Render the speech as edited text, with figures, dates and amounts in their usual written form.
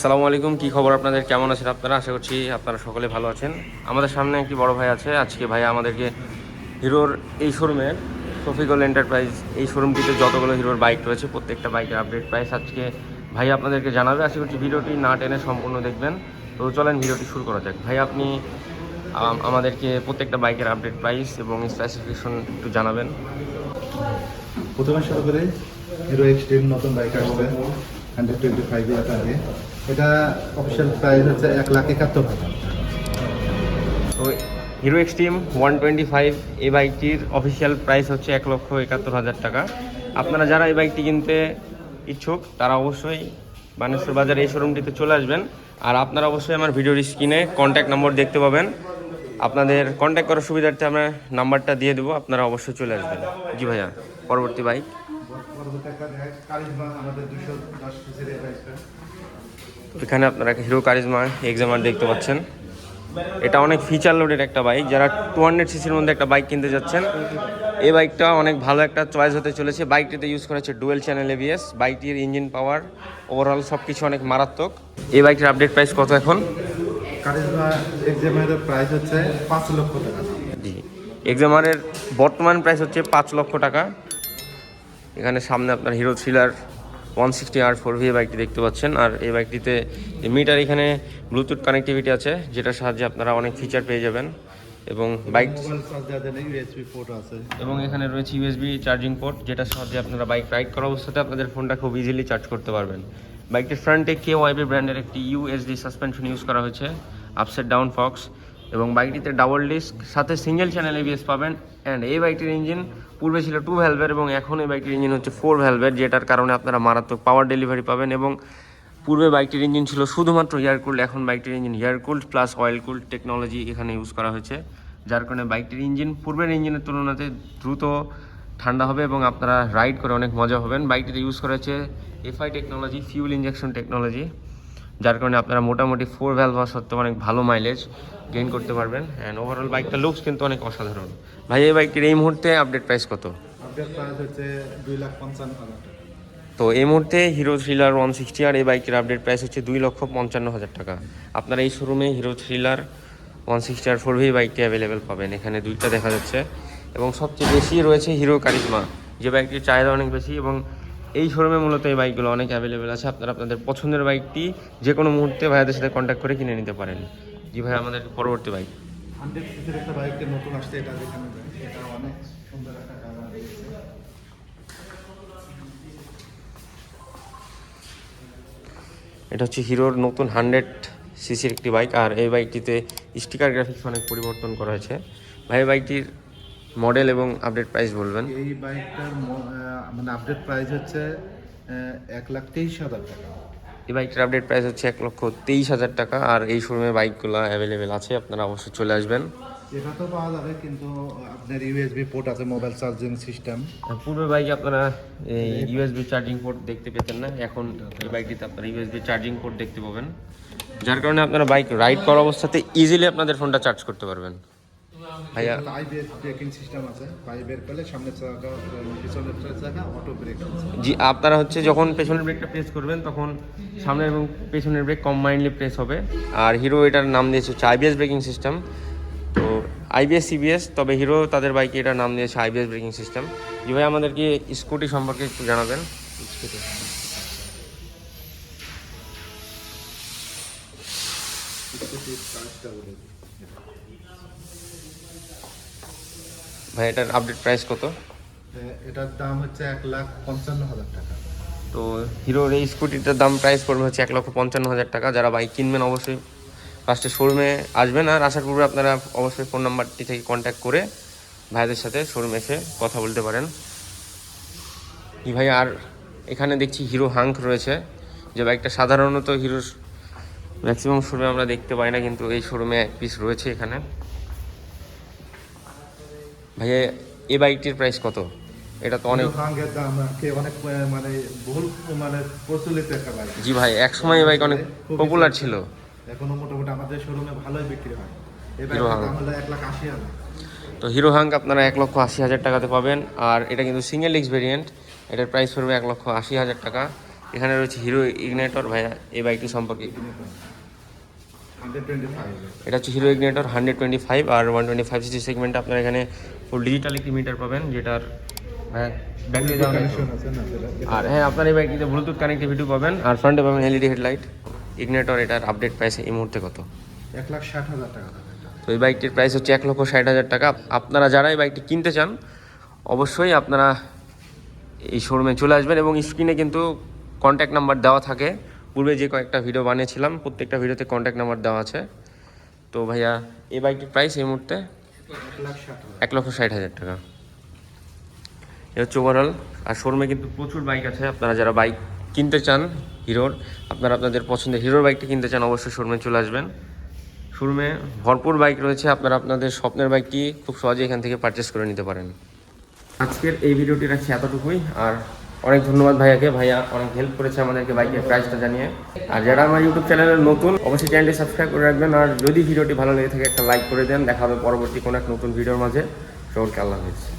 আসসালামু আলাইকুম, কি খবর আপনাদের? কেমন আছেন আপনারা? আশা করছি আপনারা সকলে ভালো আছেন। আমাদের সামনে একটি বড় ভাই আছে। আজকে ভাইয়া আমাদেরকে হিরোর এই শোরুমের শফিকুল এন্টারপ্রাইজ এই শোরুমটিতে যতগুলো হিরোর বাইক রয়েছে প্রত্যেকটা বাইকের আপডেট প্রাইস আজকে ভাই আপনাদেরকে জানাবে। আশা করছি ভিডিওটি না টেনে সম্পূর্ণ দেখবেন। তো চলেন ভিডিওটি শুরু করা যাক। ভাই আপনি আমাদেরকে প্রত্যেকটা বাইকের আপডেট প্রাইস এবং স্পেসিফিকেশন একটু জানাবেন। প্রথমে শুরু করে হিরো এক্সট্রিম নতুন বাইক আসবে 125 এর আগে। এটা অফিসিয়াল প্রাইস হচ্ছে 1,71,000। তো হিরো এক্সট্রিম 125 এই বাইকটির অফিসিয়াল প্রাইস হচ্ছে 1,71,000 টাকা। আপনারা যারা এই বাইকটি কিনতে ইচ্ছুক তারা অবশ্যই বানেশ্বর বাজারে এই শোরুমটিতে চলে আসবেন। আর আপনারা অবশ্যই আমার ভিডিওর স্ক্রিনে কন্ট্যাক্ট নম্বর দেখতে পাবেন। আপনাদের কন্ট্যাক্ট করার সুবিধার্থে আমরা নাম্বারটা দিয়ে দেবো, আপনারা অবশ্যই চলে আসবেন। জি ভাইয়া, পরবর্তী বাইক আমাদের 210 সিসির এই বাইকটা। এখানে আপনারা হিরো কারিজমা এক্সামার দেখতে পাচ্ছেন। এটা অনেক ফিচার লোডের একটা বাইক। যারা 200 সিসির মধ্যে একটা বাইক কিনতে যাচ্ছেন এই বাইকটা অনেক ভালো একটা চয়েস হতে চলেছে। বাইকটিতে ইউজ করা হচ্ছে ডুয়েল চ্যানেল এবিএস। বাইকটির ইঞ্জিন পাওয়ার ওভারঅল সব কিছু অনেক মারাত্মক। এই বাইকটির আপডেট প্রাইস কত এখন? কারিজমা এক্সামের প্রাইস হচ্ছে 5 লক্ষ টাকা। জি, এক্সামারের বর্তমান প্রাইস হচ্ছে 5 লক্ষ টাকা। এখানে সামনে আপনার হিরো থ্রিলার 160R4V বাইকটি দেখতে পাচ্ছেন। আর এই বাইকটিতে মিটার এখানে ব্লুটুথ কানেক্টিভিটি আছে, যেটার সাহায্যে আপনারা অনেক ফিচার পেয়ে যাবেন। এবং বাইক মোবাইল চার্জ দেওয়ার জন্য ইউএসবি পোর্ট আছে। এবং এখানে রয়েছে ইউএসবি চার্জিং পোর্ট, যেটার সাহায্যে আপনারা বাইক রাইড করা অবস্থাতে আপনাদের ফোনটা খুব ইজিলি চার্জ করতে পারবেন। বাইকটির ফ্রন্টে কেওয়াইবি ব্র্যান্ডের একটি ইউএসডি সাসপেনশন ইউজ করা হয়েছে, আপসাইড ডাউন ফক্স। এবং বাইকটিতে ডাবল ডিস্ক সাথে সিঙ্গেল চ্যানেল এবিএস পাবেন। অ্যান্ড এই বাইকটির ইঞ্জিন পূর্বে ছিল 2 ভ্যালভের এবং এখন এই বাইকটির ইঞ্জিন হচ্ছে 4 ভ্যালভের, যেটার কারণে আপনারা মারাত্মক পাওয়ার ডেলিভারি পাবেন। এবং পূর্বে বাইকটির ইঞ্জিন ছিল শুধুমাত্র এয়ার কুল্ড, এখন বাইকটির engine air cooled plus oil cooled technology এখানে ইউজ করা হয়েছে, যার কারণে বাইকটির ইঞ্জিন পূর্বের ইঞ্জিনের তুলনাতে দ্রুত ঠান্ডা হবে এবং আপনারা রাইড করে অনেক মজা হবেন। বাইকটিতে ইউজ করা হয়েছে FI technology, fuel injection technology, যার কারণে আপনারা মোটামুটি 4 ভ্যালভ হওয়া সত্ত্বেও অনেক ভালো মাইলেজ গেইন করতে পারবেন। অ্যান্ড ওভারঅল বাইকটা লুকস কিন্তু অনেক অসাধারণ। ভাই এই বাইকটির এই মুহূর্তে আপডেট প্রাইস কত? আপডেট প্রাইস হচ্ছে 2,55,000 টাকা। তো এই মুহূর্তে হিরো থ্রিলার 160 আর এই বাইকটির আপডেট প্রাইস হচ্ছে 2,55,000 টাকা। আপনারা এই শোরুমে হিরো থ্রিলার 160R4V বাইকটি অ্যাভেলেবেল পাবেন। এখানে দুইটা দেখা যাচ্ছে এবং সবচেয়ে বেশি রয়েছে হিরো কারিজমা, যে বাইকটির চাহিদা অনেক বেশি এবং এই শোরুমে মূলত এই বাইকগুলো অনেক অ্যাভেলেবেল আছে। আপনারা আপনাদের পছন্দের বাইকটি যে কোনো মুহূর্তে ভাইয়াদের সাথে কন্ট্যাক্ট করে কিনে নিতে পারেন। জি ভাই, আমাদের পরবর্তী বাইক 100 সিসির একটা বাইকের নতুন আসছে, এটা দেখানো যায়। এটা অনেক সুন্দর একটা কালার দিয়েছে। এটা হচ্ছে হিরোর নতুন 100 সিসির একটি বাইক। আর এই বাইকটিতে স্টিকার গ্রাফিক্স অনেক পরিবর্তন করা হয়েছে। ভাই বাইকটির মডেল এবং আপডেট প্রাইস বলবেন। এই বাইকটার মানে আপডেট প্রাইস হচ্ছে 1,23,000 টাকা। এই বাইকটির আপডেট প্রাইস হচ্ছে 1,23,000 টাকা। আর এই শোরুমে বাইকগুলো অ্যাভেলেবেল আছে, আপনারা অবশ্যই চলে আসবেন। এটা তো পাওয়া যাবে, কিন্তু আপনার ইউএসবি পোর্ট আছে, মোবাইল চার্জিং সিস্টেম। পূর্বে বাইকে আপনারা এই ইউএসবি চার্জিং পোর্ট দেখতে পেতেন না, এখন এই বাইকটিতে আপনারা ইউএসবি চার্জিং পোর্ট দেখতে পাবেন, যার কারণে আপনারা বাইক রাইড করা অবস্থাতে ইজিলি আপনাদের ফোনটা চার্জ করতে পারবেন। ভাইয়া আইবিএস ব্রেকিং সিস্টেম আছে, পাই বের করলে সামনের চাকা পিছনের চাকা অটো ব্রেক আছে। জি, আপনারা হচ্ছে যখন পেছনের ব্রেকটা প্রেস করবেন তখন সামনের এবং পেছনের ব্রেক কম্বাইন্ডলি প্রেস হবে। আর হিরো এটার নাম দিয়েছে হচ্ছে আইবিএস ব্রেকিং সিস্টেম। তো আইবিএস সিবিএস, তবে হিরো তাদের বাইকে এটার নাম দিয়েছে আইবিএস ব্রেকিং সিস্টেম। জি ভাই, আমাদেরকে স্কুটি সম্পর্কে একটু জানাবেন। স্কুটি ভাই এটার আপডেট প্রাইস কত? এটার দাম হচ্ছে 1,55,000 টাকা। তো হিরোর এই স্কুটিটার দাম প্রাইস পড়বে হচ্ছে 1,55,000 টাকা। যারা বাইক কিনবেন অবশ্যই ফার্স্টে শোরুমে আসবেন, আর আসার পূর্বে আপনারা অবশ্যই ফোন নাম্বারটি থেকে কন্ট্যাক্ট করে ভাইদের সাথে শোরুমে এসে কথা বলতে পারেন। ই ভাই, আর এখানে দেখছি হিরো হাঙ্ক রয়েছে, যে বাইকটা সাধারণত হিরোর ম্যাক্সিমাম শোরুমে আমরা দেখতে পাই না, কিন্তু এই শোরুমে এক পিস রয়েছে এখানে। ভাইয়া এই বাইকটির প্রাইস কত? এটা তো অনেক হাঙ্গের দাম অনেক মানে বহুল মানে প্রচলিত একটা বাইক। জি ভাই, এক সময় এই বাইক অনেক পপুলার ছিল, এখনো মোটামুটি আমাদের শোরুমে ভালোই বিক্রি হয়। এই হিরো বাইকের হাঙ্ক। দাম হলো 1,80,000। তো হিরো হাঙ্ক আপনারা 1,80,000 টাকাতে পাবেন। আর এটা কিন্তু সিঙ্গেল ডিস্ক ভেরিয়েন্ট, এটার প্রাইস পড়বে 1,80,000 টাকা। এখানে রয়েছে হিরো ইগনেটর। ভাইয়া এই বাইকটি সম্পর্কে 125 এটা হচ্ছে হিরো ইগনেটর 125 আর 125 সিসি সেগমেন্টে আপনারা এখানে ফুল ডিজিটাল একটি মিটার পাবেন, যেটার ব্যাটারি দেওয়া নেই তো। কানেকশন আছে না সেটা? আর হ্যাঁ, আপনার এই বাইকটিতে ব্লুটুথ কানেক্টিভিটি পাবেন আর ফ্রন্টে পাবেন এলইডি হেডলাইট। ইগনেটর এটার আপডেট প্রাইস এই মুহূর্তে কত? 1,60,000 টাকা দাম এটা। তো এই বাইকটির প্রাইস হচ্ছে 1,60,000 টাকা। আপনারা যারা এই বাইকটি কিনতে চান অবশ্যই আপনারা এই শোরুমে চলে আসবেন এবং স্ক্রিনে কিন্তু কন্ট্যাক্ট নাম্বার দেওয়া থাকে। পূর্বে যে কয়েকটা ভিডিও বানিয়েছিলাম প্রত্যেকটা ভিডিওতে কন্ট্যাক্ট নাম্বার দেওয়া আছে। তো ভাইয়া এই বাইকটির প্রাইস এই মুহূর্তে 1,60,000 1,60,000 টাকা। এ হচ্ছে ওভারঅল। আর শোরুমে কিন্তু প্রচুর বাইক আছে। আপনারা যারা বাইক কিনতে চান হিরোর, আপনারা আপনাদের পছন্দের হিরোর বাইকটি কিনতে চান অবশ্যই শোরুমে চলে আসবেন। শোরুমে ভরপুর বাইক রয়েছে, আপনারা আপনাদের স্বপ্নের বাইকটি খুব সহজেই এখান থেকে পারচেস করে নিতে পারেন। আজকের এই ভিডিওটি রাখছি এতটুকুই। আর অনেক ধন্যবাদ ভাইয়াকে, ভাইয়া অনেক হেল্প করেছে আমাদেরকে বাইকের প্রাইসটা জানিয়ে। আর যারা আমার ইউটিউব চ্যানেলে নতুন অবশ্যই চ্যানেলটি সাবস্ক্রাইব করে রাখবেন। আর যদি ভিডিওটি ভালো লেগে থাকে একটা লাইক করে দেন। দেখা হবে পরবর্তী কোনো এক নতুন ভিডিওর মাঝে। সকলকে আল্লাহ হাফেজ।